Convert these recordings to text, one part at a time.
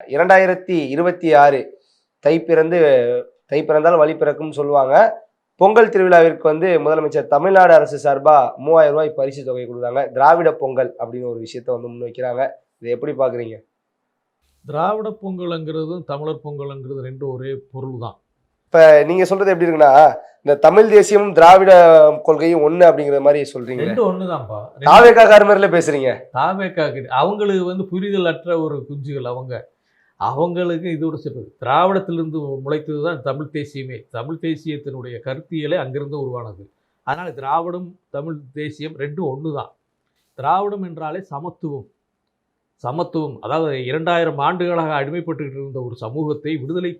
2026 தை பிறந்து தை பிறந்தால் வழி பிறக்கும்னு சொல்லுவாங்க. பொங்கல் திருவிழாவிற்கு வந்து முதலமைச்சர் தமிழ்நாடு அரசு சார்பா ரூ. 3000 பரிசு தொகை குடுக்குறாங்க. திராவிட பொங்கல் அப்படின்னு ஒரு விஷயத்த வந்து முன்வைக்கிறாங்க. இத எப்படி பார்க்குறீங்க? திராவிட பொங்கல்ங்கிறதும், தமிழர் பொங்கல்ங்கிறது 2 ஒரே பொருள் தான். இப்ப நீங்க சொல்றது எப்படி இருக்குன்னா, இந்த தமிழ் தேசியமும், திராவிட கொள்கையும் ஒண்ணு அப்படிங்கிற மாரி சொல்றீங்களே. 2 ஒண்ணு தான்ப்பா. 2 தாவேக்காக்காரர்மாரில பேசுறீங்க. தாவேக்கா அவங்களுக்கு புரிதல் அற்ற ஒரு குஞ்சுகள் அவங்க. அவங்களுக்கு இதோட சிறப்பு. திராவிடத்திலிருந்து முளைத்தது தான் தமிழ் தேசியமே. தமிழ் தேசியத்தினுடைய கருத்தியலே அங்கிருந்து உருவானது. அதனால திராவிடம், தமிழ் தேசியம் 2ம் ஒண்ணு தான். திராவிடம் என்றாலே சமத்துவம். சமத்துவம். அதாவது 2000 ஆண்டுகளாக அடிமைப்பட்டுக்கிட்டு இருந்த ஒரு சமூகத்தை விடுதலை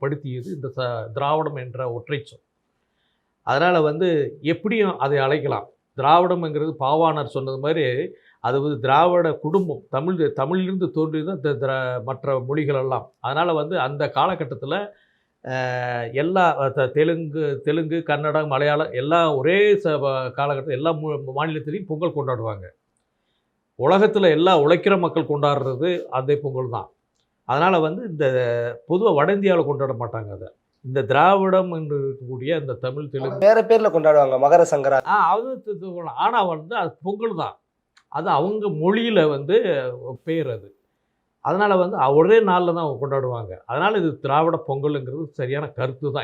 படுத்தியது இந்த திராவிடம் என்ற ஒற்றை சொல். அதனால எப்படியும் அதை அழைக்கலாம். திராவிடம்ங்கிறது பாவாணர் சொன்னது மாதிரி, அது திராவிட குடும்பம். தமிழிலிருந்து தோன்றியது இந்த மற்ற மொழிகள் எல்லாம். அதனால அந்த காலகட்டத்தில எல்லா தெலுங்கு, கன்னடம், மலையாளம் எல்லாம் ஒரே காலகட்டத்தில் எல்லா மாநிலத்திலையும் பொங்கல் கொண்டாடுவாங்க. உலகத்தில் எல்லா உழைக்கிற மக்கள் கொண்டாடுறது அதே பொங்கல் தான். அதனால் இந்த பொதுவாக வட இந்தியாவில் கொண்டாட மாட்டாங்க அதை. இந்த திராவிடம் என்று இருக்கக்கூடிய இந்த தமிழ், தெலுங்கு வேற பேர்ல கொண்டாடுவாங்க. மகர சங்கராந்தி. அது ஆனால் அது பொங்கல் தான். அது அவங்க மொழியில் பேர் அது. அதனால் ஒரே நாளில் தான் அவங்க கொண்டாடுவாங்க. அதனால் இது திராவிட பொங்கலுங்கிறது சரியான கருத்து தான்.